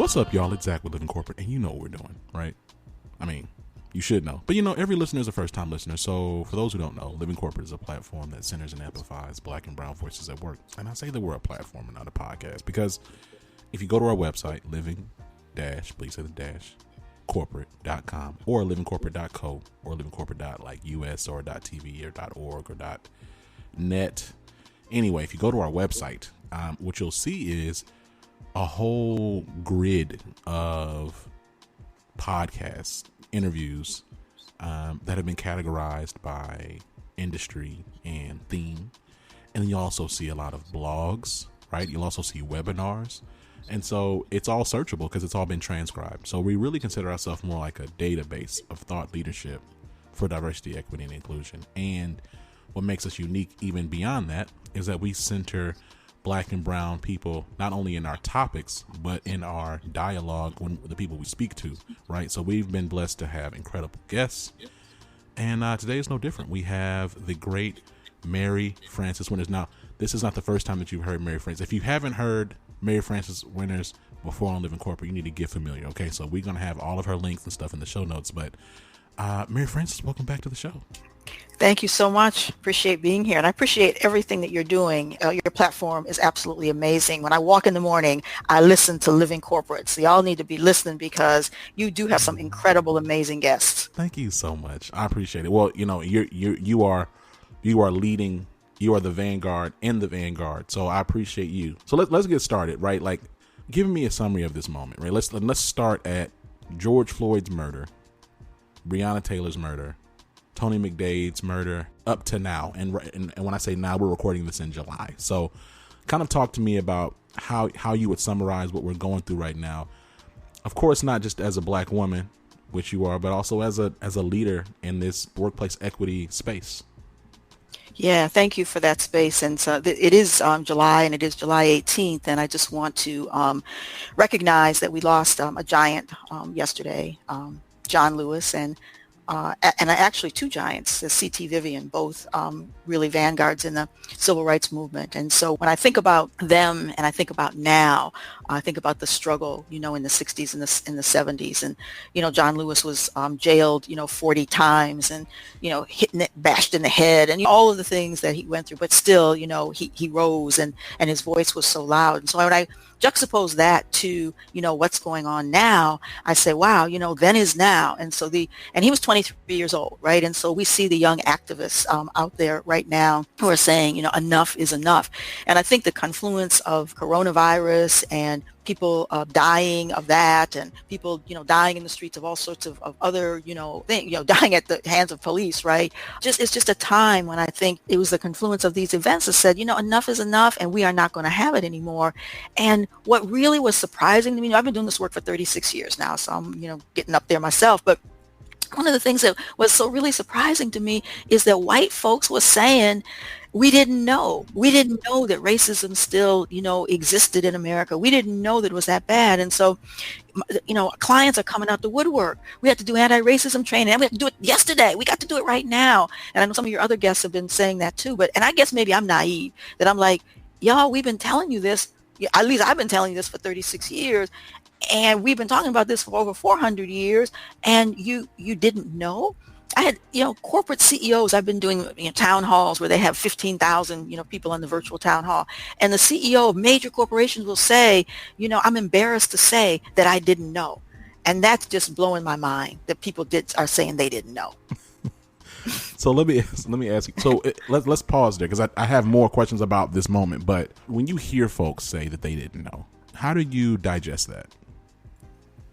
What's up, y'all? It's Zach with Living Corporate, and you know what we're doing, right? I mean, you should know. But you know, every listener is a first-time listener, so for those who don't know, Living Corporate is a platform that centers and amplifies Black and brown voices at work. And I say that we're a platform and not a podcast because if you go to our website, living-please say the dash, corporate.com or livingcorporate.co or livingcorporate.us or .tv or .org or .net. Anyway, if you go to our website, what you'll see is a whole grid of podcasts, interviews that have been categorized by industry and theme. And then you also see a lot of blogs, right? You'll also see webinars. And so it's all searchable because it's all been transcribed. So we really consider ourselves more like a database of thought leadership for diversity, equity, and inclusion. And what makes us unique even beyond that is that we center Black and brown people, not only in our topics, but in our dialogue with the people we speak to, right? So we've been blessed to have incredible guests. And today is no different. We have the great Mary Frances Winters. Now, this is not the first time that you've heard Mary Frances. If you haven't heard Mary Frances Winters before on Living Corporate, you need to get familiar, okay? So we're going to have all of her links and stuff in the show notes. But Mary Frances, welcome back to the show. Thank you so much. Appreciate being here. And I appreciate everything that you're doing. Your platform is absolutely amazing. When I walk in the morning, I listen to Living Corporate. So y'all need to be listening because you do have some incredible, amazing guests. Thank you so much. I appreciate it. Well, you know, you are leading, you are the vanguard in the vanguard. So I appreciate you. So let's get started, right? Like, give me a summary of this moment, right? Let's start at George Floyd's murder, Breonna Taylor's murder, Tony McDade's murder up to now. And when I say now, we're recording this in July. So kind of talk to me about how you would summarize what we're going through right now. Of course, not just as a Black woman, which you are, but also as a leader in this workplace equity space. Yeah, thank you for that space. And so it is July, and it is July 18th. And I just want to recognize that we lost a giant yesterday, John Lewis, and actually two giants, C.T. Vivian, both really vanguards in the civil rights movement. And so when I think about them and I think about now, I think about the struggle, you know, in the 60s and in the 70s. And, you know, John Lewis was jailed, 40 times and, bashed in the head and all of the things that he went through. But still, he rose and his voice was so loud. And so when I juxtapose that to, what's going on now, I say, wow, then is now. And so and he was 23 years old, right? And so we see the young activists out there right now who are saying, enough is enough. And I think the confluence of coronavirus and people dying of that, and people, dying in the streets of all sorts of other, things, dying at the hands of police, right? It's just a time when I think it was the confluence of these events that said, enough is enough, and we are not going to have it anymore. And what really was surprising to me, I've been doing this work for 36 years now, so I'm, getting up there myself, but one of the things that was so really surprising to me is that white folks were saying, we didn't know. We didn't know that racism still, existed in America. We didn't know that it was that bad. And so, clients are coming out the woodwork. We had to do anti-racism training, and we have to do it yesterday. We got to do it right now. And I know some of your other guests have been saying that too. And I guess maybe I'm naive, that I'm like, y'all, we've been telling you this. At least I've been telling you this for 36 years. And we've been talking about this for over 400 years, and you didn't know? I had, corporate CEOs, I've been doing town halls where they have 15,000, people on the virtual town hall. And the CEO of major corporations will say, I'm embarrassed to say that I didn't know. And that's just blowing my mind that people are saying they didn't know. So let me ask you. So let's pause there because I have more questions about this moment. But when you hear folks say that they didn't know, how do you digest that?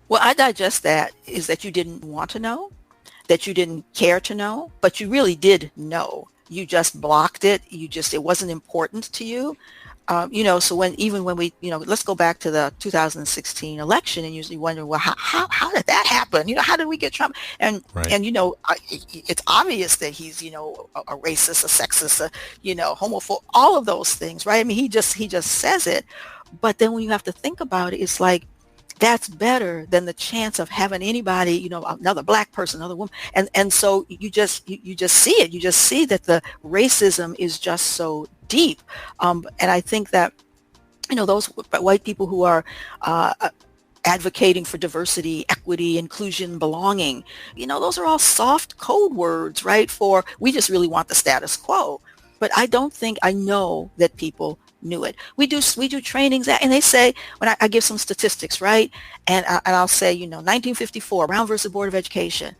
Well, I digest that is that you didn't want to know, that you didn't care to know, but you really did know. You just blocked it. It wasn't important to you. So when we, let's go back to the 2016 election and usually wonder, well, how did that happen? How did we get Trump? And, right. It's obvious that he's, a racist, a sexist, homophobe, all of those things, right? I mean, he just says it. But then when you have to think about it, it's like, that's better than the chance of having anybody, another Black person, another woman. And so you just see it. You just see that the racism is just so deep. And I think that, those white people who are advocating for diversity, equity, inclusion, belonging. Those are all soft code words, right? For we just really want the status quo. But I know that people knew it. We do trainings and they say, when I give some statistics, right? And I'll say, 1954, Brown versus Board of Education,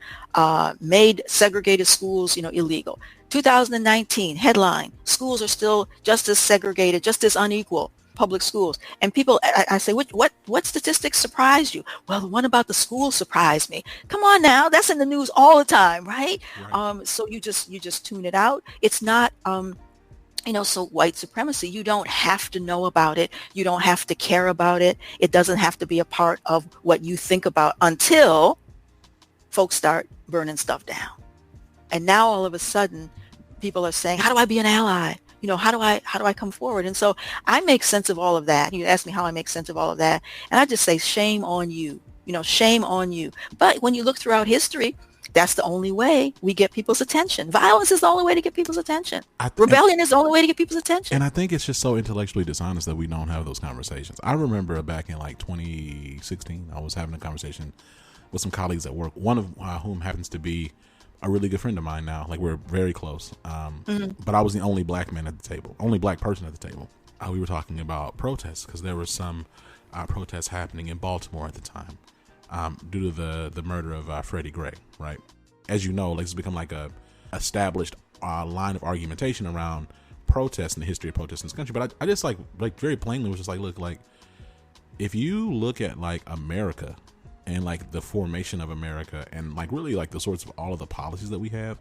made segregated schools, illegal. 2019 headline, schools are still just as segregated, just as unequal, public schools. And people, I say, what statistics surprised you? Well, the one about the school surprised me. Come on now, that's in the news all the time, right? So you just tune it out. It's not, so white supremacy, you don't have to know about it. You don't have to care about it. It doesn't have to be a part of what you think about until folks start burning stuff down. And now all of a sudden, people are saying, how do I be an ally? How do I come forward? And so I make sense of all of that. You ask me how I make sense of all of that. And I just say, shame on you, shame on you. But when you look throughout history, that's the only way we get people's attention. Violence is the only way to get people's attention. Rebellion is the only way to get people's attention. And I think it's just so intellectually dishonest that we don't have those conversations. I remember back in 2016, I was having a conversation with some colleagues at work, one of whom happens to be a really good friend of mine now. Like, we're very close. But I was the only black man at the table, only black person at the table. We were talking about protests because there were some protests happening in Baltimore at the time. Due to the murder of Freddie Gray, right? As you know, it's become like a established line of argumentation around protests and the history of protests in this country. But I just very plainly was just look, if you look at America and the formation of America and really the sorts of all of the policies that we have,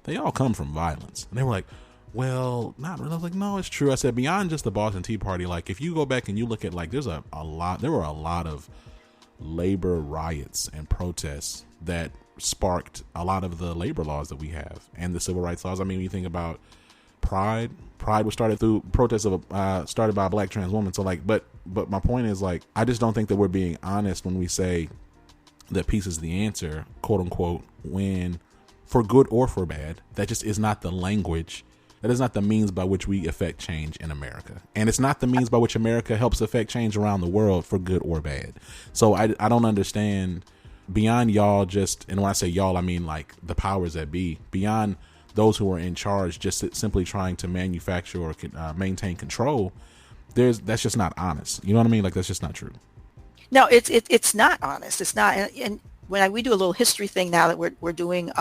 they all come from violence. And they were like, well, not really. I was like, no, it's true. I said, beyond just the Boston Tea Party, if you go back and you look at there were a lot of labor riots and protests that sparked a lot of the labor laws that we have and the civil rights laws. I mean, when you think about Pride was started through protests started by a black trans woman. So but my point is I just don't think that we're being honest when we say that peace is the answer, quote unquote, when for good or for bad, that just is not the language. That is not the means by which we affect change in America. And it's not the means by which America helps affect change around the world for good or bad. So I don't understand, beyond y'all and when I say y'all, I mean the powers that be, beyond those who are in charge just simply trying to manufacture or maintain control, that's just not honest. You know what I mean? That's just not true. No, it's not honest. It's not. And when we do a little history thing now that we're doing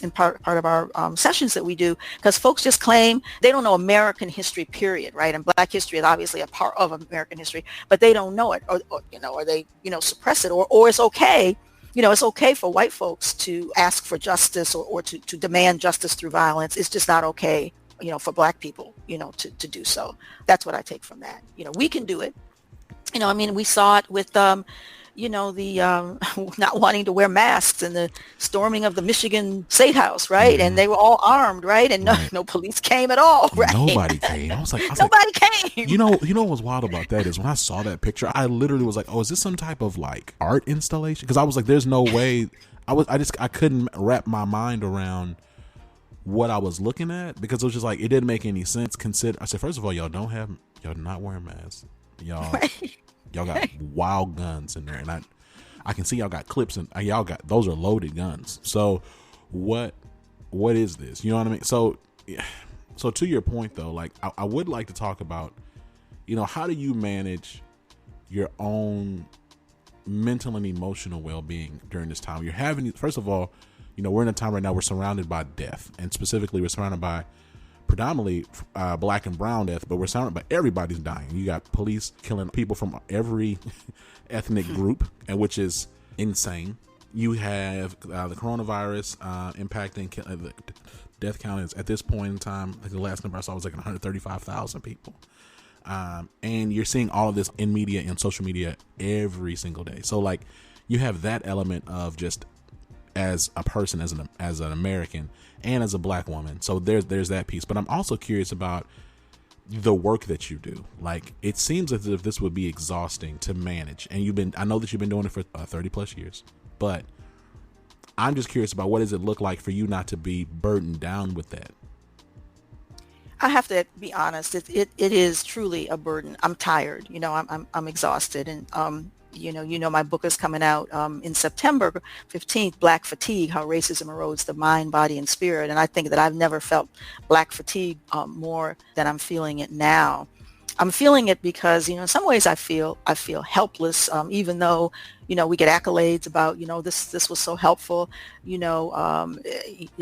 in part of our sessions that we do, because folks just claim they don't know American history, period, right? And Black history is obviously a part of American history, but they don't know it, or they suppress it, or it's okay. It's okay for white folks to ask for justice or to demand justice through violence. It's just not okay, for Black people, to do so. That's what I take from that. We can do it. We saw it with the not wanting to wear masks and the storming of the Michigan State House, right? And they were all armed, right? And no police came at all, right? Nobody came. I was nobody came. You know what was wild about that is when I saw that picture, I literally was like, oh, is this some type of art installation? Because I was like, there's no way. I couldn't wrap my mind around what I was looking at because it was just it didn't make any sense. I said, first of all, y'all not wearing masks. Y'all got wild guns in there, and I can see y'all got clips, and those are loaded guns. So what is this? You know what I mean? So to your point though, I would like to talk about, how do you manage your own mental and emotional well-being during this time? First of all, we're in a time right now we're surrounded by death, and specifically we're surrounded by predominantly black and brown death, but we're surrounded by everybody's dying. You got police killing people from every ethnic group, and which is insane. You have the coronavirus impacting the death count is at this point in time, the last number I saw was 135,000 people. And you're seeing all of this in media and social media every single day. So you have that element of just as a person, as an American, and as a Black woman. So there's that piece. But I'm also curious about the work that you do. It seems as if this would be exhausting to manage. And I know that you've been doing it for 30 plus years, but I'm just curious about what does it look like for you not to be burdened down with that? I have to be honest. It is truly a burden. I'm tired. I'm exhausted, and my book is coming out in September 15th, Black Fatigue, How Racism Erodes the Mind, Body, and Spirit. And I think that I've never felt Black fatigue more than I'm feeling it now. I'm feeling it because, in some ways I feel helpless, even though, we get accolades about, this was so helpful,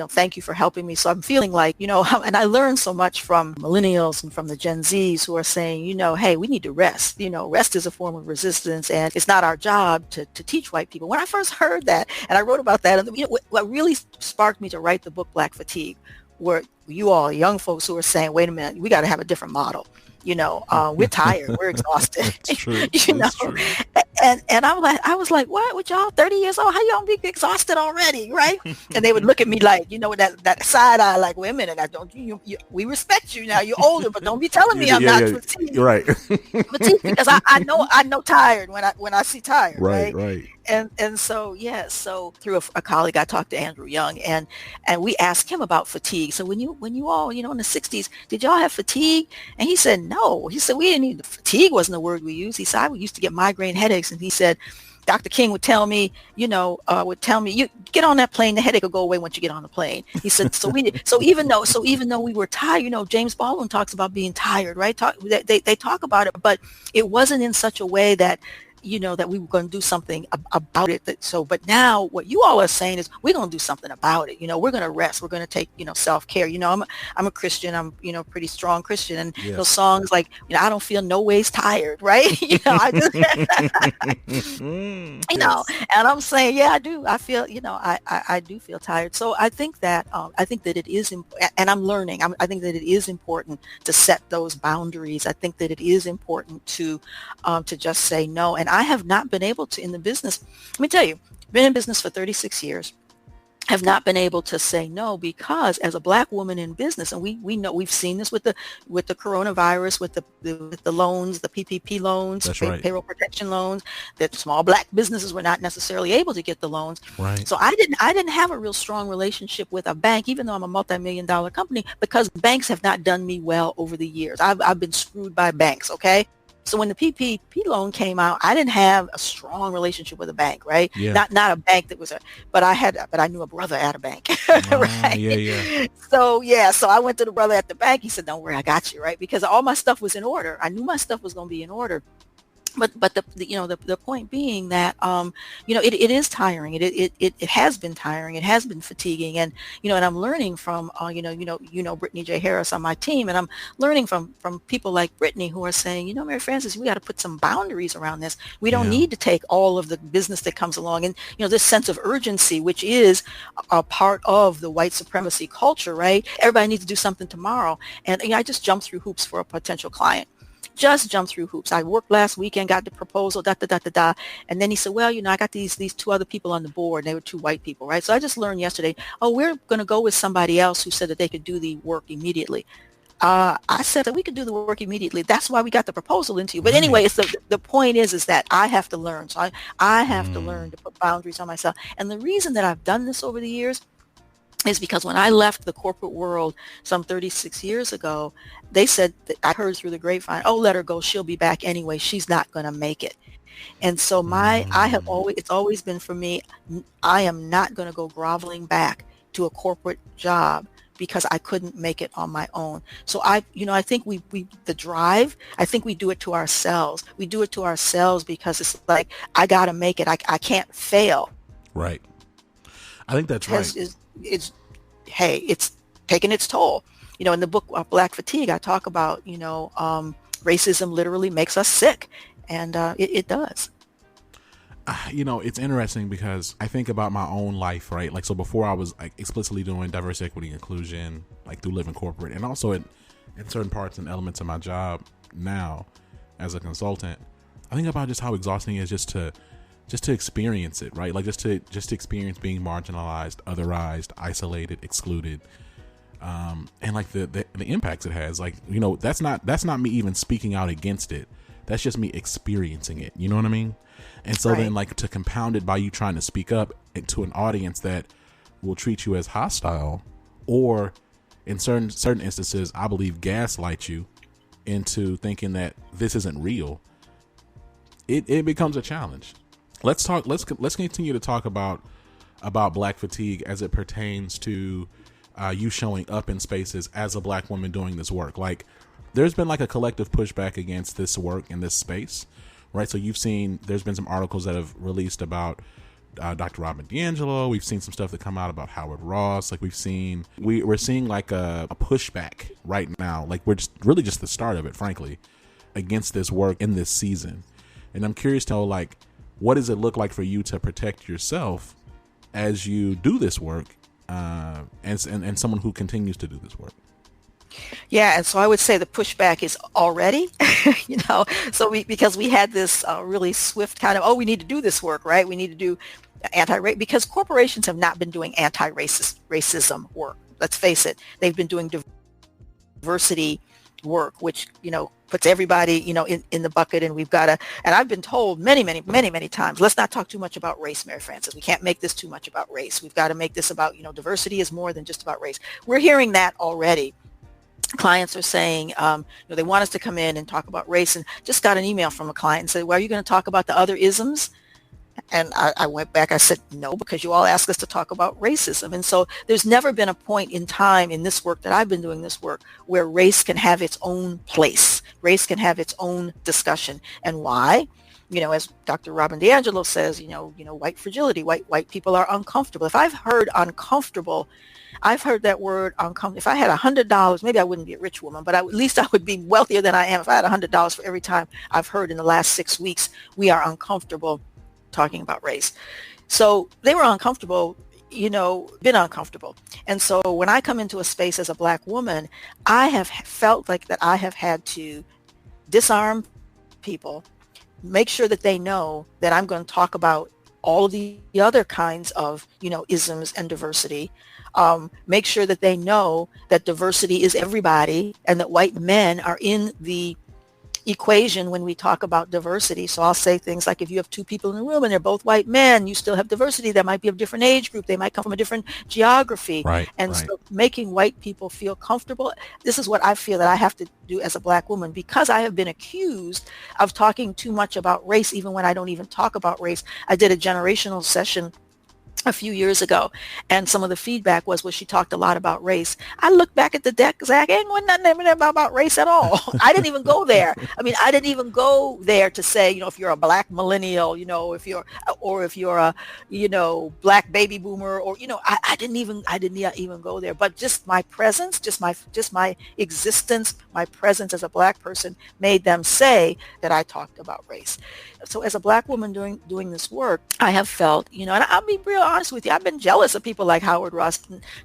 thank you for helping me. So I'm feeling like, and I learned so much from millennials and from the Gen Zs who are saying, hey, we need to rest. Rest is a form of resistance, and it's not our job to teach white people. When I first heard that, and I wrote about that, and what really sparked me to write the book Black Fatigue were you all young folks who are saying, wait a minute, we got to have a different model. We're tired, we're exhausted. That's true. True. And I was like, what y'all 30 years old? How y'all be exhausted already, right? And they would look at me like, with that side eye, like, wait a minute, we respect you now. You're older, but don't be telling me I'm not fatigued. You're right. Fatigued, because I know tired when I see tired, right? Right. And so through a colleague, I talked to Andrew Young, and we asked him about fatigue. So when you all, in the 60s, did y'all have fatigue? And he said, no. He said, we didn't even, fatigue wasn't the word we used. He said, I used to get migraine headaches. And he said, Dr. King would tell me, you get on that plane, the headache will go away once you get on the plane. He said, so even though we were tired, James Baldwin talks about being tired, right? They talk about it, but it wasn't in such a way that, that we were going to do something about it. But now what you all are saying is we're going to do something about it. We're going to rest. We're going to take, self-care. I'm a Christian. I'm, pretty strong Christian. And yes. Those songs like, I don't feel no ways tired, right? I just, and I'm saying, yeah, I do. I feel, I do feel tired. So I think that it is, and I'm learning. I think that it is important to set those boundaries. I think that it is important to just say no. And I have not been able to, in the business, let me tell you, been in business for 36 years, have not been able to say no, because as a Black woman in business, and we know, we've seen this with the coronavirus, with the loans, the PPP loans, payroll protection loans, that small Black businesses were not necessarily able to get the loans. Right. So I didn't have a real strong relationship with a bank, even though I'm a multi-million-dollar company, because banks have not done me well over the years. I've been screwed by banks. Okay. So when the PPP loan came out, I didn't have a strong relationship with a bank, right? Yeah. Not a bank that was but I knew a brother at a bank, right? Yeah. So I went to the brother at the bank. He said, don't worry, I got you, right? Because all my stuff was in order. I knew my stuff was going to be in order. But the point being that it is tiring. It has been tiring. It has been fatiguing, and and I'm learning from Brittany J. Harris on my team, and I'm learning from people like Brittany who are saying, Mary Frances, we got to put some boundaries around this. We don't need to take all of the business that comes along, and this sense of urgency, which is a part of the white supremacy culture, right? Everybody needs to do something tomorrow, and I just jumped through hoops for a potential client. Just jump through hoops. I worked last weekend, got the proposal, and then he said, well, I got these two other people on the board, and they were two white people, right? So I just learned yesterday, we're going to go with somebody else who said that they could do the work immediately. I said that we could do the work immediately. That's why we got the proposal into you. But anyway, it's the point is that I have to learn. So I have to learn to put boundaries on myself. And the reason that I've done this over the years is because when I left the corporate world some 36 years ago, they said, that I heard through the grapevine, let her go. She'll be back anyway. She's not going to make it. And so it's always been for me, I am not going to go groveling back to a corporate job because I couldn't make it on my own. So I think the drive, I think we do it to ourselves. We do it to ourselves because it's like, I got to make it. I can't fail. Right. I think that's right. It's taking its toll. In the book Black Fatigue, I talk about, racism literally makes us sick, and it does. It's interesting because I think about my own life, right? Like, so before I was like explicitly doing diversity, equity, and inclusion, like through Living Corporate, and also in certain parts and elements of my job now as a consultant, I think about just how exhausting it is just to experience it, right? Like just to experience being marginalized, otherized, isolated, excluded, and like the impacts it has. Like, that's not me even speaking out against it. That's just me experiencing it. You know what I mean? And so then, like, to compound it by you trying to speak up to an audience that will treat you as hostile, or in certain instances, I believe gaslight you into thinking that this isn't real. it becomes a challenge. Let's continue to talk about Black fatigue as it pertains to you showing up in spaces as a Black woman doing this work. Like, there's been like a collective pushback against this work in this space, right? So there's been some articles that have released about Dr. Robin DiAngelo. We've seen some stuff that come out about Howard Ross. Like, we're seeing like a pushback right now. Like, we're just really just the start of it, frankly, against this work in this season. And I'm curious to know, like, what does it look like for you to protect yourself as you do this work, and someone who continues to do this work? Yeah, and so I would say the pushback is already, because we had this really swift kind of, we need to do this work, right? We need to do because corporations have not been doing racism work. Let's face it, they've been doing diversity work, which, puts everybody, in the bucket, and we've got to, and I've been told many, many, many, many times, let's not talk too much about race, Mary Frances. We can't make this too much about race. We've got to make this about, diversity is more than just about race. We're hearing that already. Clients are saying, they want us to come in and talk about race, and just got an email from a client and said, well, are you going to talk about the other isms? And I went back, I said, no, because you all asked us to talk about racism. And so there's never been a point in time in this work that I've been doing this work where race can have its own place. Race can have its own discussion. And why? As Dr. Robin DiAngelo says, white fragility, white people are uncomfortable. If I've heard uncomfortable, I've heard that word uncomfortable. If I had $100, maybe I wouldn't be a rich woman, but at least I would be wealthier than I am. If I had $100 for every time I've heard in the last 6 weeks, we are uncomfortable talking about race. So they were uncomfortable, been uncomfortable. And so when I come into a space as a Black woman, I have felt like that I have had to disarm people, make sure that they know that I'm going to talk about all of the other kinds of, isms and diversity. Make sure that they know that diversity is everybody and that white men are in the equation when we talk about diversity. So I'll say things like, if you have two people in the room and they're both white men, you still have diversity. They might be of different age group. They might come from a different geography. Right. So making white people feel comfortable. This is what I feel that I have to do as a Black woman, because I have been accused of talking too much about race, even when I don't even talk about race. I did a generational session a few years ago, and some of the feedback was, well, she talked a lot about race. I looked back at the deck, Zach, ain't nothing about race at all. I didn't even go there. I didn't even go there to say, if you're a Black millennial, if you're a, Black baby boomer, or, I didn't even go there. But just my presence, just my existence, my presence as a Black person made them say that I talked about race. So as a Black woman doing this work, I have felt, and I'll be real honest with you, I've been jealous of people like Howard Ross,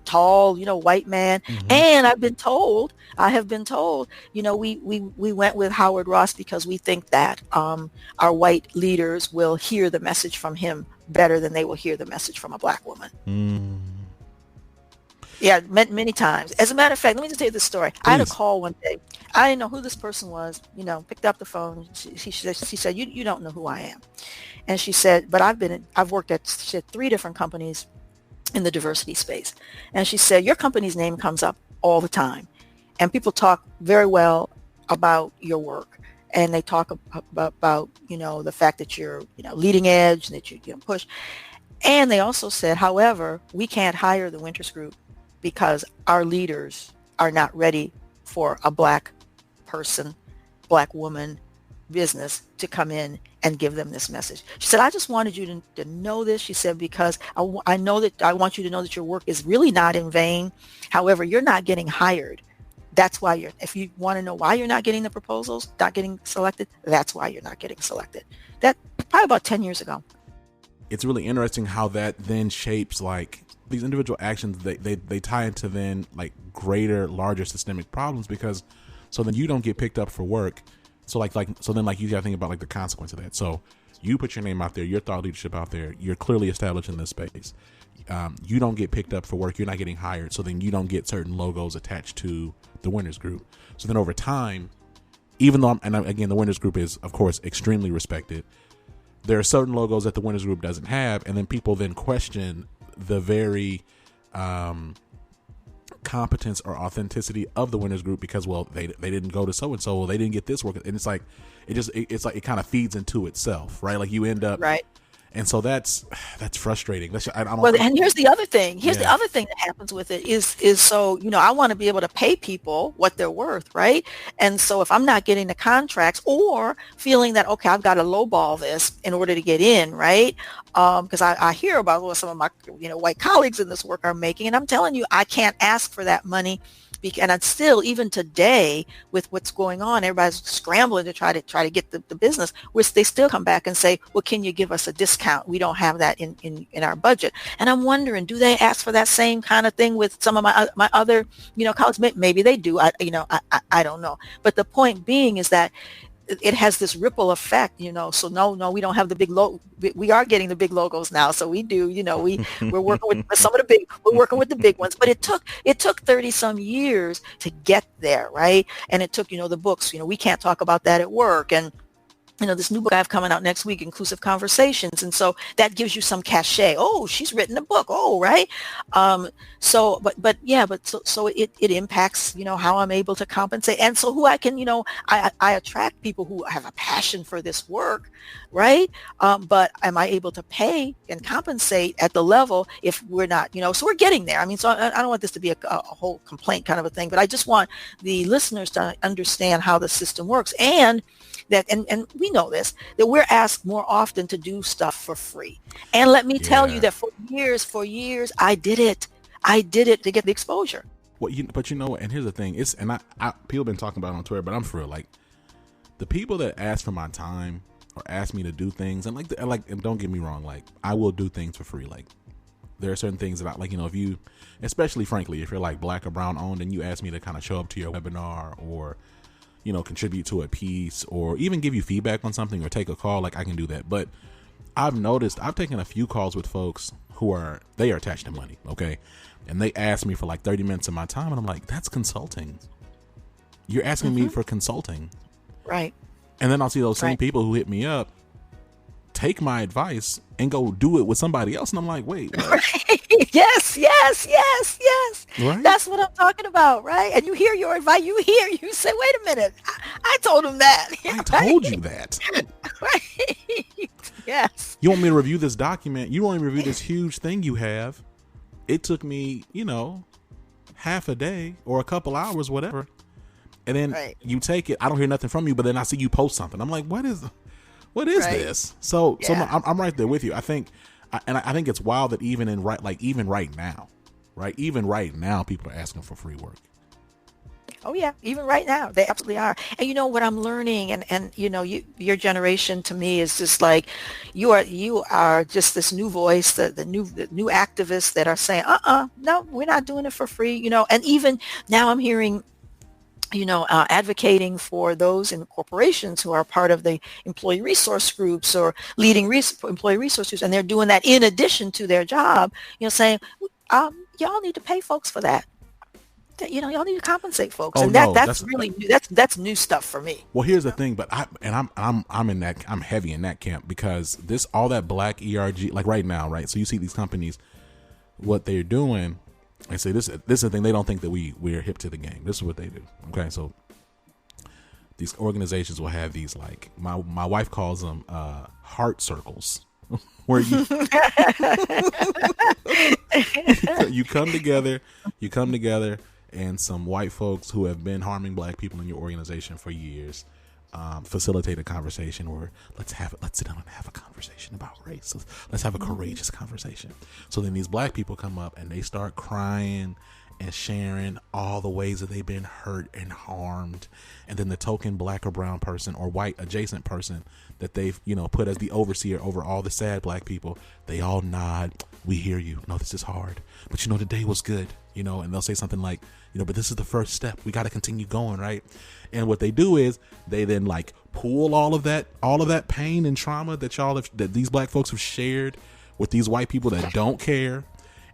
tall, white man. Mm-hmm. And I have been told, we went with Howard Ross because we think that our white leaders will hear the message from him better than they will hear the message from a Black woman. Mm. Yeah, many times. As a matter of fact, let me just tell you this story. Please. I had a call one day. I didn't know who this person was, picked up the phone. She said, you don't know who I am. And she said, but I've worked at 3 different companies in the diversity space. And she said, your company's name comes up all the time. And people talk very well about your work. And they talk about the fact that you're, leading edge, that you push. And they also said, however, we can't hire the Winters Group because our leaders are not ready for a Black person, Black woman business to come in and give them this message. She said, I just wanted you to know this. She said, because I know that I want you to know that your work is really not in vain. However, you're not getting hired. That's why if you want to know why you're not getting the proposals, not getting selected, that's why you're not getting selected. That probably about 10 years ago. It's really interesting how that then shapes like these individual actions. They tie into then like larger systemic problems, because so then you don't get picked up for work. So so then you got to think about like the consequence of that. So you put your name out there, your thought leadership out there, you're clearly established in this space. You don't get picked up for work, you're not getting hired. So then you don't get certain logos attached to the Winters Group. So then over time, even though, again, the Winters Group is of course extremely respected, there are certain logos that the Winters Group doesn't have. And then people then question the very competence or authenticity of the winners group because, well, they didn't go to so and so, they didn't get this work, and it's like it's like it kind of feeds into itself, right? Like you end up Right. And so that's frustrating. I don't. Well, and here's the other thing. Here's Yeah. the other thing that happens with it is so, I want to be able to pay people what they're worth, right? And so if I'm not getting the contracts or feeling that, okay, I've got to lowball this in order to get in, right? Because I hear about what some of my, white colleagues in this work are making, and I'm telling you, I can't ask for that money. And it's still, even today, with what's going on, everybody's scrambling to try to get the business, which they still come back and say, well, can you give us a discount? We don't have that in our budget. And I'm wondering, do they ask for that same kind of thing with some of my other, colleagues? Maybe they do. I don't know. But the point being is that it has this ripple effect, so no, we don't have the big we are getting the big logos now. So we do, we're working with we're working with the big ones, but it took 30 some years to get there. Right. And it took, the books, we can't talk about that at work. And, this new book I have coming out next week, Inclusive Conversations. And so that gives you some cachet. Oh, she's written a book. Oh, right. So it impacts, how I'm able to compensate. And so who I can, I attract people who have a passion for this work. Right. But am I able to pay and compensate at the level if we're not, so we're getting there. I mean, so I don't want this to be a whole complaint kind of a thing, but I just want the listeners to understand how the system works, and that, and we know this, that we're asked more often to do stuff for free. And let me tell you that for years, I did it to get the exposure. Well, but and here's the thing, people been talking about it on Twitter, but I'm for real, like the people that ask for my time or ask me to do things, and and don't get me wrong, like I will do things for free. Like there are certain things that I like, if you, especially frankly, if you're like Black or brown owned and you ask me to kind of show up to your webinar or contribute to a piece or even give you feedback on something or take a call, like I can do that. But I've noticed, I've taken a few calls with folks they are attached to money, okay? And they ask me for like 30 minutes of my time, and I'm like, that's consulting. You're asking me for consulting. Right. And then I'll see those same people who hit me up, take my advice and go do it with somebody else. And I'm like, wait, what? Right. Yes. Right? That's what I'm talking about, right? And you hear your advice, you say, wait a minute, I told him that. I told you that. Right. Yes. You want me to review this document? You want me to review this huge thing you have? It took me, half a day or a couple hours, whatever. And then you take it. I don't hear nothing from you, but then I see you post something. I'm like, what is this? So I'm right there with you. I think it's wild that even right now, people are asking for free work. Oh yeah, even right now they absolutely are. And what I'm learning, and your generation to me is just like you are just this new voice, the new activists that are saying, no, we're not doing it for free. And even now I'm hearing, advocating for those in corporations who are part of the employee resource groups or leading employee resource groups, and they're doing that in addition to their job, saying, y'all need to pay folks for that. Y'all need to compensate folks. And that's really new. That's new stuff for me. Well, here's the thing, but I'm heavy in that camp, because all that Black ERG, like right now, right? So you see these companies, what they're doing, and say this is the thing, they don't think that we're hip to the game. This is what they do. Okay, so these organizations will have these, like my wife calls them heart circles, where you come together, and some white folks who have been harming Black people in your organization for years facilitate a conversation, or let's sit down and have a conversation about race. Let's have a courageous conversation. So then these Black people come up and they start crying and sharing all the ways that they've been hurt and harmed, and then the token Black or brown person or white adjacent person that they've put as the overseer over all the sad Black people, they all nod, we hear you, no, this is hard, but today was good, and they'll say something like, but this is the first step, we got to continue going, right? And what they do is they then like pool all of that pain and trauma that these Black folks have shared with these white people that don't care.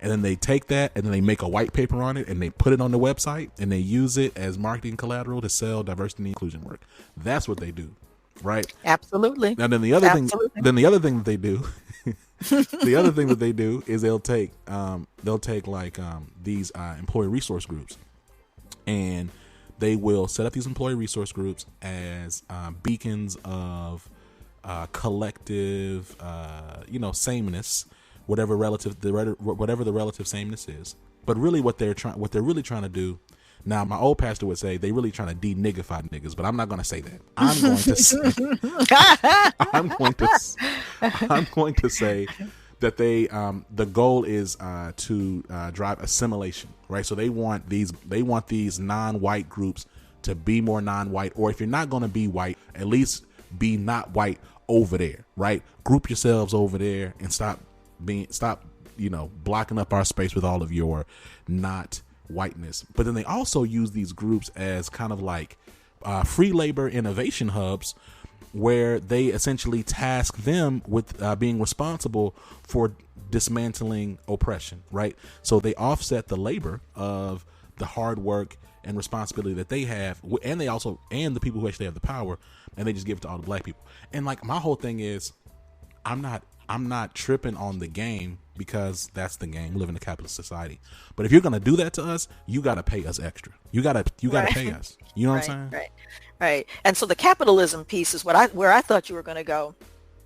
And then they take that and then they make a white paper on it and they put it on the website and they use it as marketing collateral to sell diversity and inclusion work. That's what they do, right? Absolutely. Now then the other thing that they do The other thing that they do is they'll take like these employee resource groups, and they will set up these employee resource groups as beacons of collective, sameness, whatever the relative sameness is. But really, what they're really trying to do. Now, my old pastor would say they really trying to de-niggify niggas, but I'm not going to say that. I'm going to say, I'm going to say that the goal is to drive assimilation, right? So they want these non-white groups to be more non-white, or if you're not going to be white, at least be not white over there, right? Group yourselves over there and stop blocking up our space with all of your not whiteness. But then they also use these groups as kind of like free labor innovation hubs, where they essentially task them with being responsible for dismantling oppression, right? So they offset the labor of the hard work and responsibility that they have, and the people who actually have the power, and they just give it to all the black people. And like, my whole thing is, I'm not tripping on the game, because that's the game. We live in a capitalist society. But if you're gonna do that to us, you gotta pay us extra. You gotta pay us. You know what I'm saying? Right. And so the capitalism piece is where I thought you were going to go,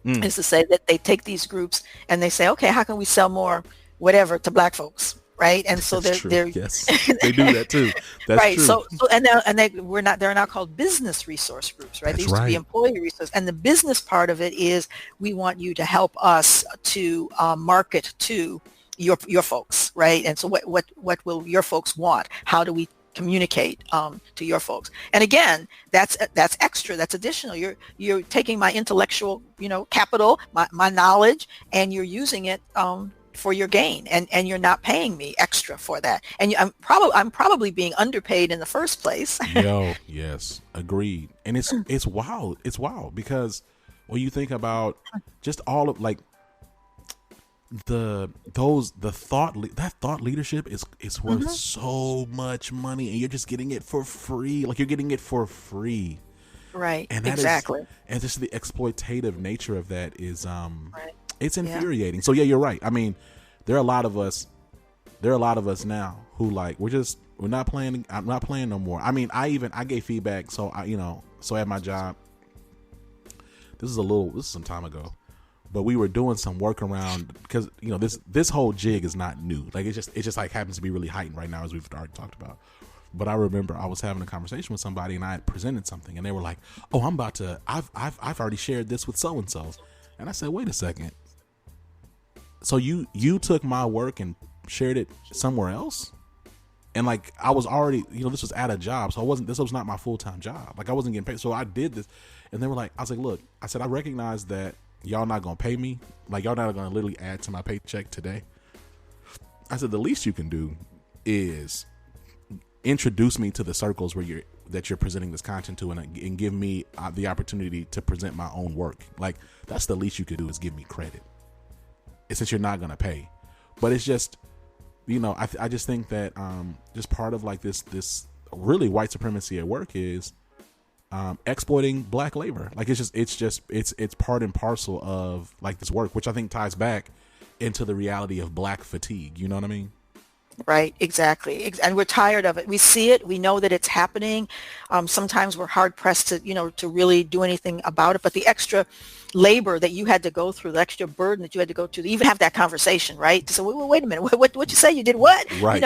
is to say that they take these groups and they say, okay, how can we sell more whatever to black folks? Right. And so they're yes, they do that too. That's right. True. So they're now called business resource groups, right? That's They used to be employee resource. And the business part of it is, we want you to help us to market to your folks, right? And so what will your folks want? How do we communicate to your folks? And again, that's extra, that's additional. You're taking my intellectual, capital, my knowledge, and you're using it for your gain, and you're not paying me extra for that. And I'm probably being underpaid in the first place. Yes, agreed. And it's wild. It's wild, because when you think about just all of like that thought leadership is worth so much money, and you're just getting it for free. Like, you're getting it for free. Right. And that exactly. And just the exploitative nature of that is it's infuriating. So yeah, you're right. I mean, there are a lot of us now who, like, we're not playing. I'm not playing no more. I mean, I gave feedback. So so at my job, this is some time ago, but we were doing some work around, because this whole jig is not new. Like, it just like happens to be really heightened right now, as we've already talked about. But I remember I was having a conversation with somebody, and I had presented something, and they were like, "Oh, I've already shared this with so and so," and I said, "Wait a second. So you took my work and shared it somewhere else?" And like, I was already, this was at a job, so this was not my full-time job. Like, I wasn't getting paid, so I did this, and they were like, I was like, "Look," I said, "I recognize that y'all not gonna pay me. Like, y'all not gonna literally add to my paycheck today." I said, "The least you can do is introduce me to the circles that you're presenting this content to, and give me the opportunity to present my own work. Like, that's the least you could do, is give me credit, since you're not gonna pay." But it's just, I just think that just part of like this really white supremacy at work is exploiting black labor. Like, it's part and parcel of like this work, which I think ties back into the reality of black fatigue. You know what I mean? Right, exactly. And we're tired of it. We see it. We know that it's happening. Sometimes we're hard pressed to really do anything about it. But the extra labor that you had to go through, the extra burden that you had to go through to even have that conversation, right? So wait a minute, what you say? You did what? Right.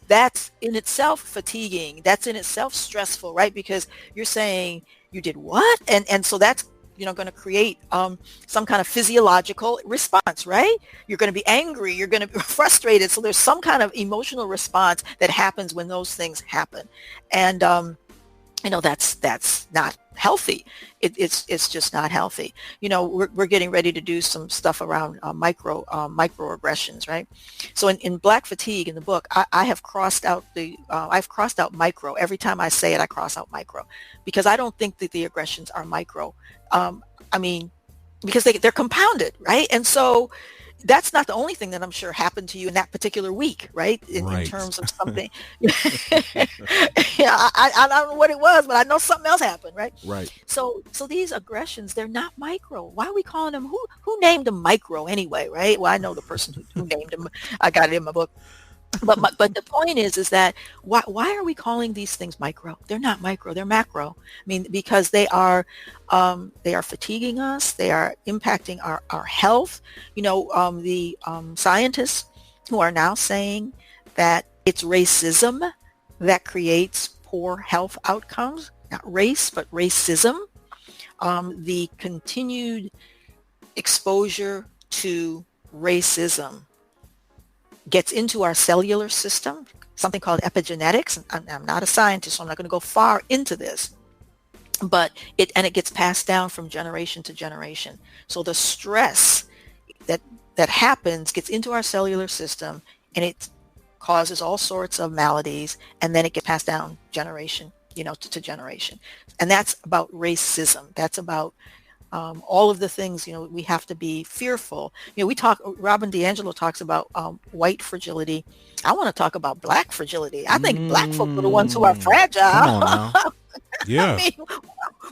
That's in itself fatiguing. That's in itself stressful, right? Because you're saying you did what? And so that's going to create some kind of physiological response, right? You're going to be angry. You're going to be frustrated. So there's some kind of emotional response that happens when those things happen. And, that's not healthy. It's just not healthy. We're getting ready to do some stuff around microaggressions, right? So in Black Fatigue, in the book, I have crossed out I've crossed out micro. Every time I say it, I cross out micro, because I don't think that the aggressions are micro. Because they're compounded, right? And so, that's not the only thing that I'm sure happened to you in that particular week, right? In Right. terms of something. Yeah, I don't know what it was, but I know something else happened, right? Right. So these aggressions, they're not micro. Why are we calling them? Who named them micro anyway, right? Well, I know the person who named them. I got it in my book. But the point is that why are we calling these things micro? They're not micro, they're macro. I mean, because they are fatiguing us, they are impacting our health. The scientists who are now saying that it's racism that creates poor health outcomes, not race, but racism. The continued exposure to racism gets into our cellular system, something called epigenetics. I'm not a scientist, so I'm not going to go far into this, but it gets passed down from generation to generation. So the stress that happens gets into our cellular system, and it causes all sorts of maladies, and then it gets passed down generation, to generation. And that's about racism. That's about all of the things, we have to be fearful. Robin DiAngelo talks about white fragility. I want to talk about black fragility. I think black folk are the ones who are fragile. Come on now. Yeah. I mean,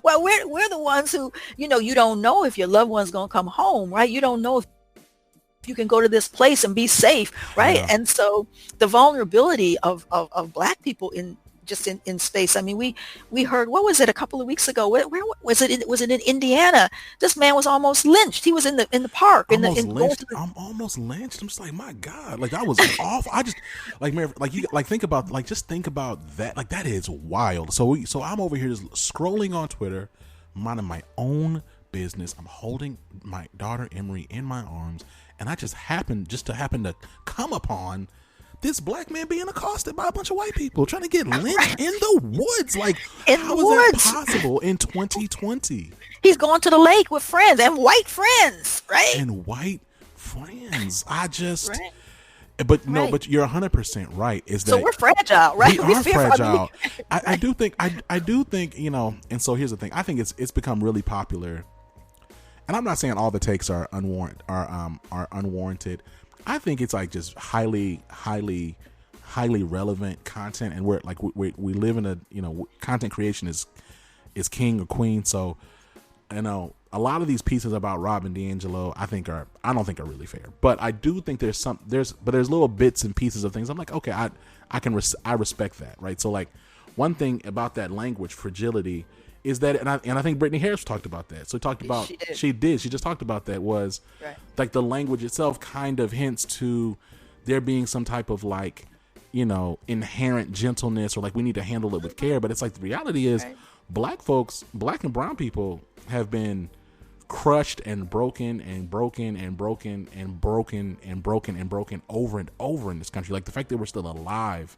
well, we're the ones who, you don't know if your loved one's going to come home, right? You don't know if you can go to this place and be safe, right? Yeah. And so the vulnerability of black people in space. I mean, we heard, what was it, a couple of weeks ago? Where was it? Was it in Indiana? This man was almost lynched. He was in the park. I'm almost lynched. I'm just like, my God, like that was awful. I just think about that. Like that is wild. So I'm over here just scrolling on Twitter, minding my own business. I'm holding my daughter Emery in my arms, and I just happen to come upon this black man being accosted by a bunch of white people trying to get lynched in the woods. Like, how is that possible in 2020? He's going to the lake with friends, and white friends, right? And white friends. I just, right. But no, right. But you're 100% right. So we're fragile, right? We are fragile. I do think, and so here's the thing. I think it's become really popular, and I'm not saying all the takes are unwarranted. I think it's like just highly relevant content, and we're like we live in a content creation is king or queen. So a lot of these pieces about Robin DiAngelo I don't think are really fair, but I do think there's little bits and pieces of things I'm like, okay, I respect that, right? So like one thing about that language, fragility, is that, and I think Brittany Harris talked about that. So she just talked about that, was right. Like the language itself kind of hints to there being some type of like, inherent gentleness, or like we need to handle it with care. But it's like the reality is right. Black and brown people have been crushed and broken and broken and broken and broken and broken and broken over and over in this country. Like the fact that we're still alive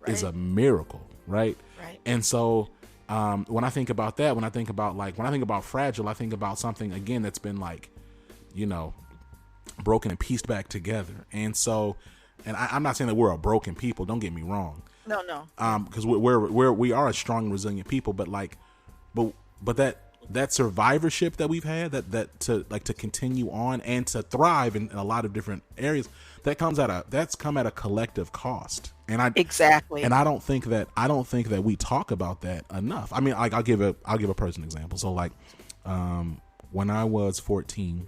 right. is a miracle, right? Right. And so when I think about that, when I think about fragile, I think about something again that's been like, broken and pieced back together. And so, and I'm not saying that we're a broken people. Don't get me wrong. No. Because we are a strong and resilient people. But that survivorship that we've had, that to continue on and to thrive in a lot of different areas, that's come at a collective cost. Exactly. And I don't think that we talk about that enough. I mean, like I'll give a personal example. So like, when I was 14,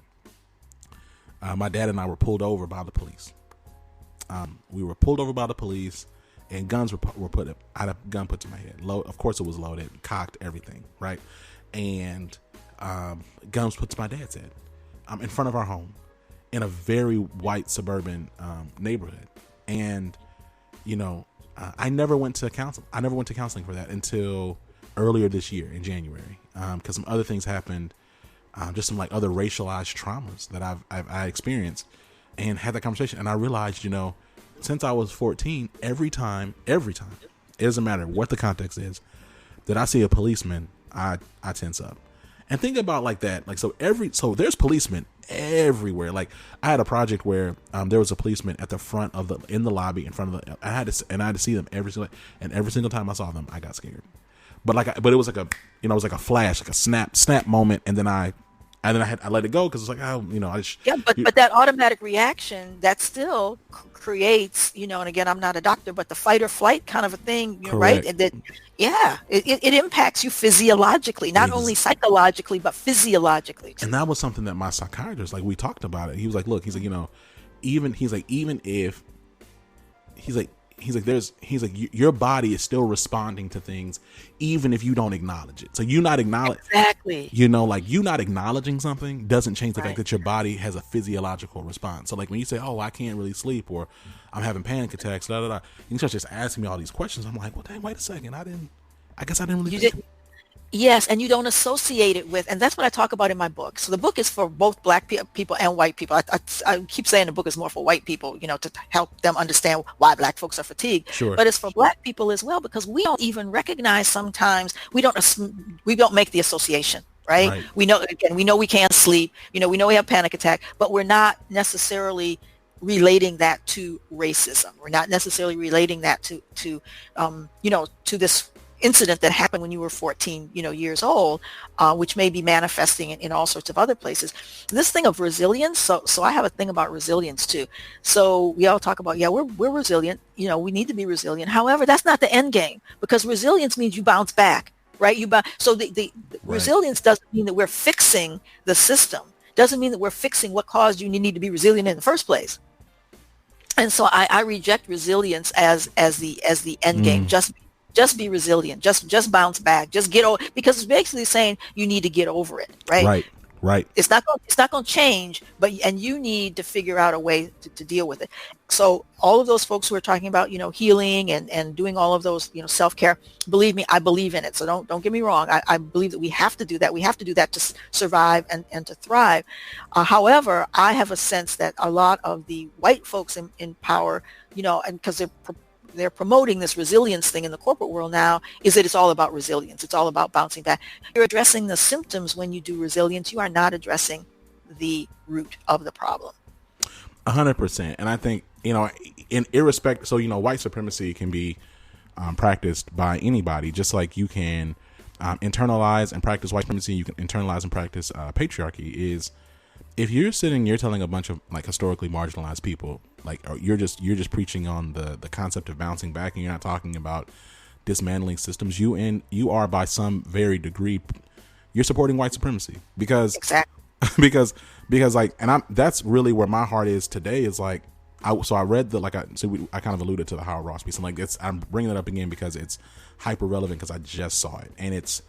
my dad and I were pulled over by the police. We were pulled over by the police, and guns were put up. I had a gun put to my head. Of course, it was loaded, cocked, everything, right? And guns put to my dad's head, in front of our home, in a very white suburban neighborhood. And I never went to counseling. I never went to counseling for that until earlier this year in January, because some other things happened, just some like other racialized traumas that I experienced, and had that conversation. And I realized, since I was 14, every time, it doesn't matter what the context is, that I see a policeman, I tense up. And think about like that, like so there's policemen everywhere. Like I had a project where there was a policeman at the front in the lobby in front of the. I had to see them every single time I saw them, I got scared. But it was like a it was like a flash, like a snap moment, and then I And then I let it go because it's like, oh, Yeah, but that automatic reaction that still creates, and again, I'm not a doctor, but the fight or flight kind of a thing, right? correct. And that, yeah, it impacts you physiologically, not only psychologically, but physiologically too. And that was something that my psychiatrist, like, we talked about it. He was like, look, he's like, even if your body is still responding to things even if you don't acknowledge it. So you not acknowledge Exactly. you not acknowledging something doesn't change the Right. fact that your body has a physiological response. So like when you say, oh, I can't really sleep, or I'm having panic attacks, da da da, you start just asking me all these questions. I'm like, well, dang, wait a second, I guess I didn't really You think. did. Yes, and you don't associate it with, and that's what I talk about in my book. So the book is for both black people and white people. I keep saying the book is more for white people, to help them understand why black folks are fatigued. Sure. But it's for black people as well, because we don't even recognize sometimes, we don't make the association. Right? Right. We know we can't sleep. We know we have panic attack, but we're not necessarily relating that to racism. We're not necessarily relating that to this incident that happened when you were 14, years old, which may be manifesting in all sorts of other places. This thing of resilience. So I have a thing about resilience too. So we all talk about, we're resilient. We need to be resilient. However, that's not the end game, because resilience means you bounce back, right? So the Right. resilience doesn't mean that we're fixing the system. Doesn't mean that we're fixing what caused you need to be resilient in the first place. And so I reject resilience as the end game. Just be resilient. Just bounce back. Just get over, because it's basically saying you need to get over it, right? Right. It's not going to change, and you need to figure out a way to deal with it. So all of those folks who are talking about, healing and doing all of those, self-care, believe me, I believe in it. So don't get me wrong. I believe that we have to do that. We have to do that to survive and to thrive. However, I have a sense that a lot of the white folks in power, and because they're promoting this resilience thing in the corporate world now, is that it's all about resilience. It's all about bouncing back. You're addressing the symptoms when you do resilience. You are not addressing the root of the problem. 100%. And I think, in irrespective, so, white supremacy can be practiced by anybody, just like you can internalize and practice white supremacy. You can internalize and practice patriarchy. Is if you're telling a bunch of like historically marginalized people, like, or you're just preaching on the concept of bouncing back, and you're not talking about dismantling systems, you are by some very degree, you're supporting white supremacy, because Exactly. because like, and that's really where my heart is today, is like, I read I kind of alluded to the Howard Ross piece, and like I'm bringing it up again because it's hyper relevant, because I just saw it, and it's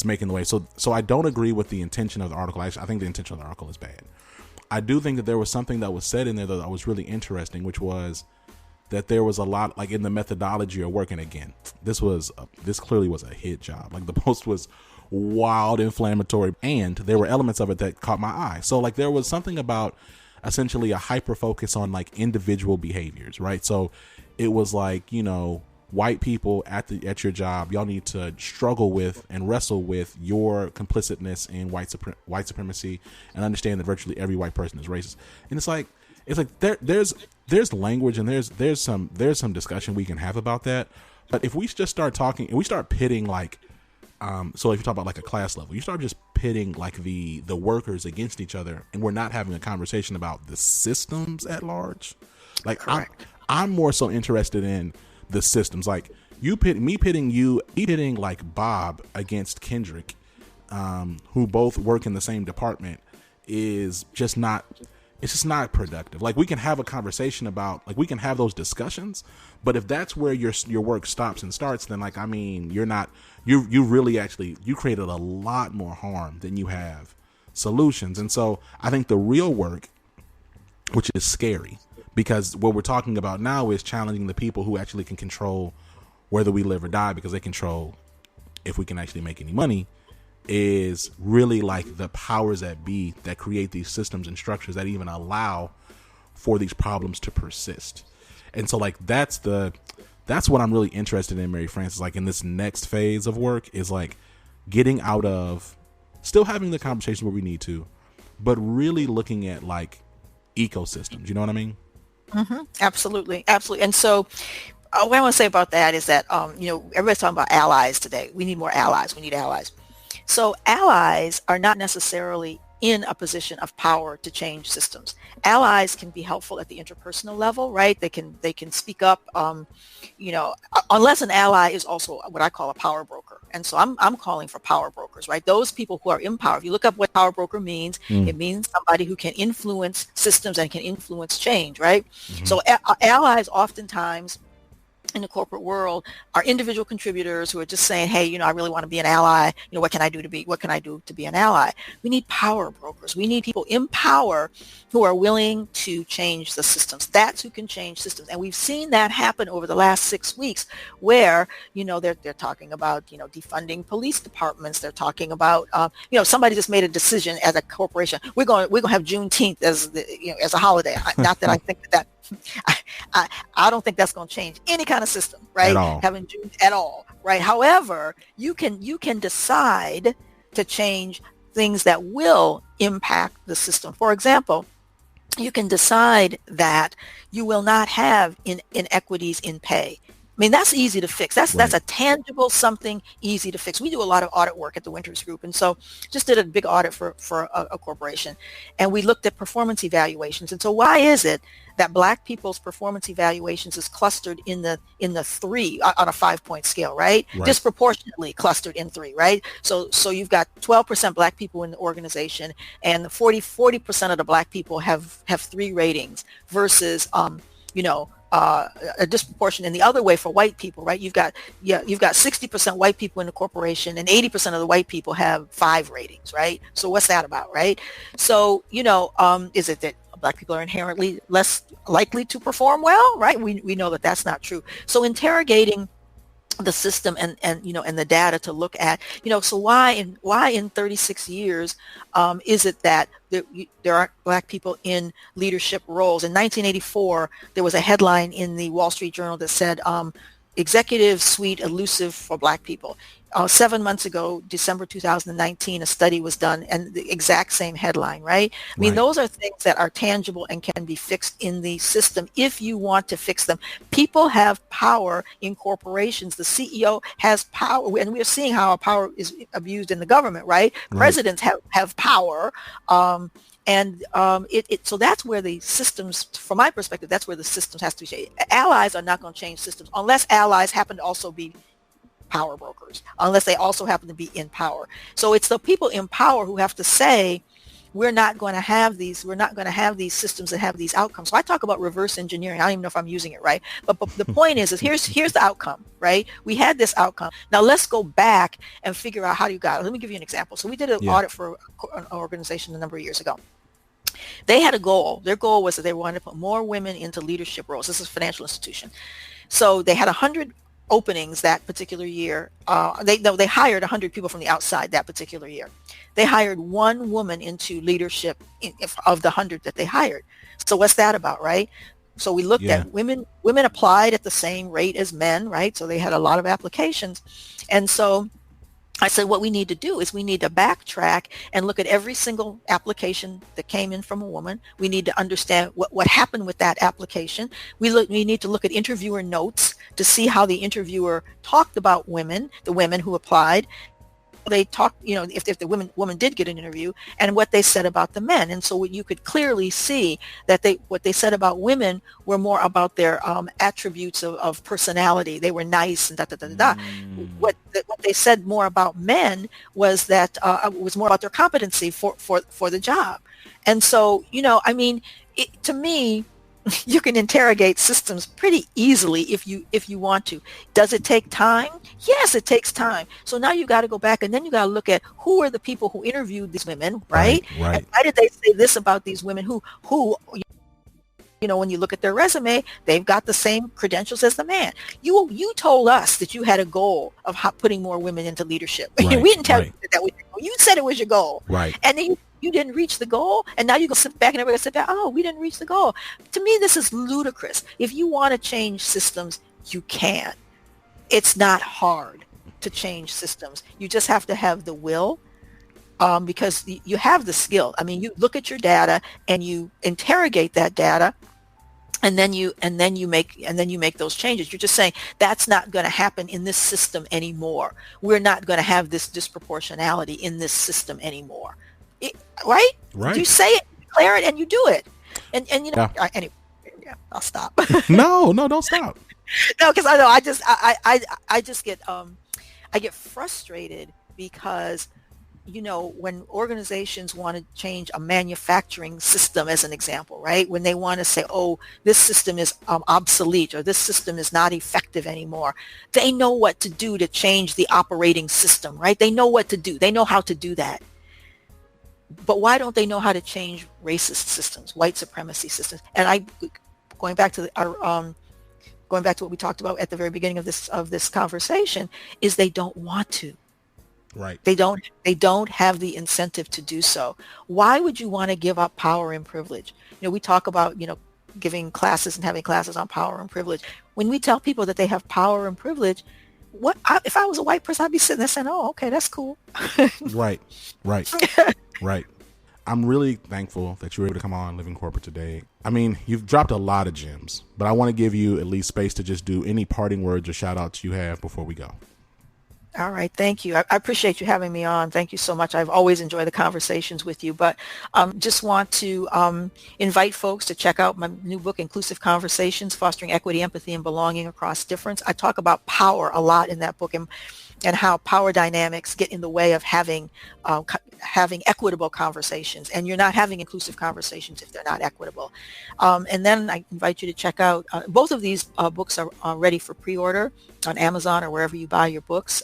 making the way. So I don't agree with the intention of the article. Actually, I think the intention of the article is bad. I do think that there was something that was said in there that was really interesting, which was that there was a lot, like, in the methodology of working. Again, this clearly was a hit job. Like, the post was wild, inflammatory, and there were elements of it that caught my eye. So like there was something about essentially a hyper focus on like individual behaviors, right? So it was like, white people at your job, y'all need to struggle with and wrestle with your complicitness in white supremacy, and understand that virtually every white person is racist. And it's like there's language, and there's some discussion we can have about that. But if we just start talking, and we start pitting like, so if you talk about like a class level, you start just pitting like the workers against each other, and we're not having a conversation about the systems at large. Like, I'm more so interested in the systems. Like, pitting like Bob against Kendrick, who both work in the same department, is just not, it's just not productive. Like, we can have a conversation about, like, we can have those discussions, but if that's where your work stops and starts, then like, I mean, you really actually, you created a lot more harm than you have solutions. And so I think the real work, which is scary, because what we're talking about now is challenging the people who actually can control whether we live or die, because they control if we can actually make any money, is really like the powers that be that create these systems and structures that even allow for these problems to persist. And so like that's what I'm really interested in, Mary Frances, like in this next phase of work, is like getting out of still having the conversation where we need to, but really looking at like ecosystems. You know what I mean? Mm-hmm. Absolutely. And so what I want to say about that is that, everybody's talking about allies today. We need more allies. We need allies. So allies are not necessarily in a position of power to change systems. Allies can be helpful at the interpersonal level, right? They can speak up, unless an ally is also what I call a power broker. And so I'm calling for power brokers, right? Those people who are in power. If you look up what power broker means, it means somebody who can influence systems and can influence change, right? So allies oftentimes in the corporate world are individual contributors who are just saying, hey, I really want to be an ally. What can I do to be an ally? We need power brokers. We need people in power who are willing to change the systems. That's who can change systems. And we've seen that happen over the last 6 weeks where, they're talking about, defunding police departments. They're talking about, somebody just made a decision as a corporation. We're going to have Juneteenth as a holiday. Not that I think that I don't think that's going to change any kind of system, right? Having Jews at all, right? However, you can decide to change things that will impact the system. For example, you can decide that you will not have inequities in pay. I mean, that's easy to fix. That's a tangible something easy to fix. We do a lot of audit work at the Winters Group. And so just did a big audit for a corporation. And we looked at performance evaluations. And so why is it that Black people's performance evaluations is clustered in the 3 on a 5-point scale, right? Disproportionately clustered in 3, right? So you've got 12% Black people in the organization, and 40% of the Black people have 3 ratings versus, a disproportion in the other way for white people, right? You've got 60% white people in the corporation, and 80% of the white people have 5 ratings, right? So what's that about, right? So, is it that Black people are inherently less likely to perform well, right? We know that that's not true. So interrogating the system and the data to look at, so why in 36 years is it that there aren't Black people in leadership roles? In 1984, there was a headline in the Wall Street Journal that said, executive suite elusive for Black people. 7 months ago, December 2019, a study was done, and the exact same headline, right? I mean, those are things that are tangible and can be fixed in the system if you want to fix them. People have power in corporations. The CEO has power, and we're seeing how our power is abused in the government, right? Presidents have power. So that's where the systems, from my perspective, that's where the systems has to be changed. Allies are not going to change systems unless allies happen to also be power brokers, unless they also happen to be in power. So it's the people in power who have to say, we're not going to have these systems that have these outcomes. So I talk about reverse engineering. I don't even know if I'm using it right. But the point is here's the outcome, right? We had this outcome. Now let's go back and figure out how you got it. Let me give you an example. So we did an audit for an organization a number of years ago. They had a goal. Their goal was that they wanted to put more women into leadership roles. This is a financial institution. So they had 100 openings that particular year. They hired 100 people from the outside that particular year. They hired 1 woman into leadership of the 100 that they hired. So what's that about, right? So we looked at women applied at the same rate as men, right? So they had a lot of applications. And so I said, what we need to do is we need to backtrack and look at every single application that came in from a woman. We need to understand what happened with that application. We need to look at interviewer notes to see how the interviewer talked about women, the women who applied. They talked, if the woman did get an interview, and what they said about the men. And so you could clearly see that what they said about women were more about their attributes of personality. They were nice and da. What they said more about men was that was more about their competency for the job. And so, to me, you can interrogate systems pretty easily if you want to. Does it take time? Yes, it takes time. So now you got to go back and then you got to look at who are the people who interviewed these women, right? And why did they say this about these women who when you look at their resume, they've got the same credentials as the man. You told us that you had a goal of putting more women into leadership. We didn't tell you that was your goal. You said it was your goal. Right. And then you didn't reach the goal, and now you go sit back and everybody sit back, oh, we didn't reach the goal. To me, this is ludicrous. If you want to change systems, you can. It's not hard to change systems. You just have to have the will, because you have the skill. I mean, you look at your data and you interrogate that data, and then you make those changes. You're just saying that's not going to happen in this system anymore. We're not going to have this disproportionality in this system anymore. Right? Right. You say it, declare it, and you do it. And Yeah. anyway, yeah, I'll stop. No, don't stop. No, because I know I just get I get frustrated because when organizations want to change a manufacturing system, as an example, right? When they want to say, oh, this system is obsolete, or this system is not effective anymore, they know what to do to change the operating system, right? They know what to do. They know how to do that. But why don't they know how to change racist systems, white supremacy systems? And going back to what we talked about at the very beginning of this conversation, is they don't want to. Right. They don't have the incentive to do so. Why would you want to give up power and privilege? We talk about, giving classes and having classes on power and privilege. When we tell people that they have power and privilege, if I was a white person, I'd be sitting there saying, oh, okay, that's cool. Right. Right. I'm really thankful that you were able to come on Living Corporate today. I mean, you've dropped a lot of gems, but I want to give you at least space to just do any parting words or shout outs you have before we go. All right. Thank you. I appreciate you having me on. Thank you so much. I've always enjoyed the conversations with you, but just want to invite folks to check out my new book, Inclusive Conversations, Fostering Equity, Empathy, and Belonging Across Difference. I talk about power a lot in that book, and how power dynamics get in the way of having equitable conversations. And you're not having inclusive conversations if they're not equitable. And then I invite you to check out, both of these books are ready for pre-order on Amazon or wherever you buy your books.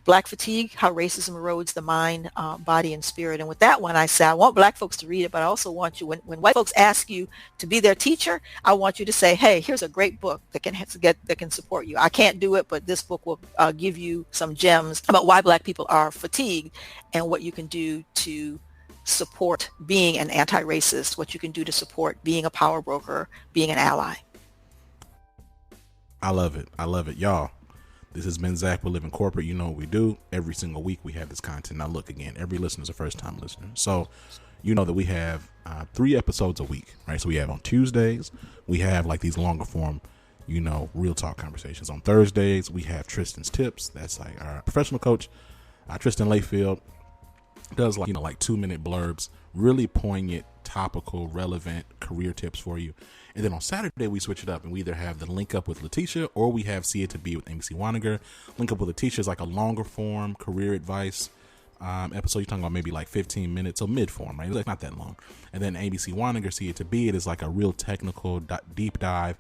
Black Fatigue, How Racism Erodes the Mind, Body, and Spirit. And with that one, I say, I want Black folks to read it, but I also want you, when white folks ask you to be their teacher, I want you to say, hey, here's a great book that can support you. I can't do it, but this book will give you some gems about why Black people are fatigued and what you can do to support being an anti-racist, what you can do to support being a power broker, being an ally. I love it. Y'all. This has been Zach with Living Corporate. You know what we do. Every single week we have this content. Now look, again, every listener is a first-time listener. So you know that we have 3 episodes a week, right? So we have on Tuesdays, we have like these longer form, real talk conversations. On Thursdays, we have Tristan's Tips. That's like our professional coach, Tristan Layfield, does like 2-minute blurbs, really poignant, topical, relevant career tips for you. And then on Saturday, we switch it up and we either have the Link Up with Letitia or we have See It To Be with Amy C. Waniger. Link Up with Letitia is like a longer form career advice episode. You're talking about maybe like 15 minutes, so mid form, right? Like not that long. And then Amy C. Waniger, See It To Be, it is like a real technical deep dive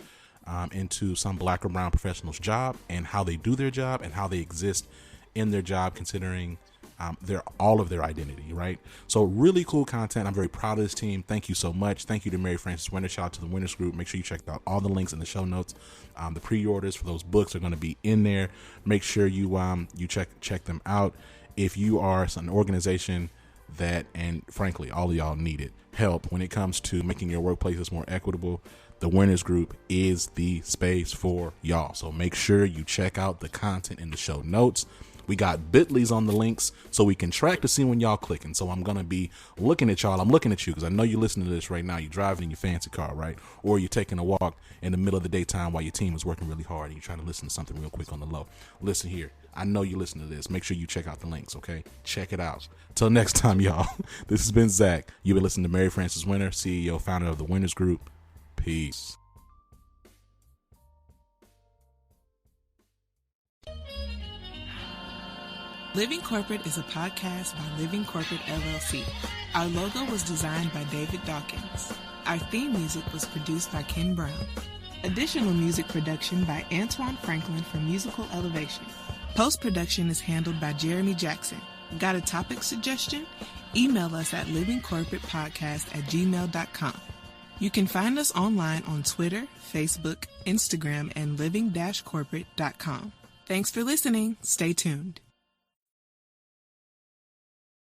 into some Black or brown professionals' job and how they do their job and how they exist in their job, considering all of their identity, right? So really cool content. I'm very proud of this team. Thank you so much. Thank you to Mary Frances Winter. Shout out to the Winners Group. Make sure you check out all the links in the show notes. The pre-orders for those books are going to be in there. Make sure you check them out. If you are an organization that, and frankly, all of y'all need it, help when it comes to making your workplaces more equitable, the Winners Group is the space for y'all. So make sure you check out the content in the show notes. We got bit.lys on the links so we can track to see when y'all clicking. So I'm going to be looking at y'all. I'm looking at you because I know you're listening to this right now. You're driving in your fancy car, right? Or you're taking a walk in the middle of the daytime while your team is working really hard and you're trying to listen to something real quick on the low. Listen here. I know you listen to this. Make sure you check out the links, okay? Check it out. Till next time, y'all. This has been Zach. You've been listening to Mary Frances Winter, CEO, founder of the Winners Group. Peace. Living Corporate is a podcast by Living Corporate LLC. Our logo was designed by David Dawkins. Our theme music was produced by Ken Brown. Additional music production by Antoine Franklin for Musical Elevation. Post-production is handled by Jeremy Jackson. Got a topic suggestion? Email us at livingcorporatepodcast@gmail.com. You can find us online on Twitter, Facebook, Instagram, and living-corporate.com. Thanks for listening. Stay tuned.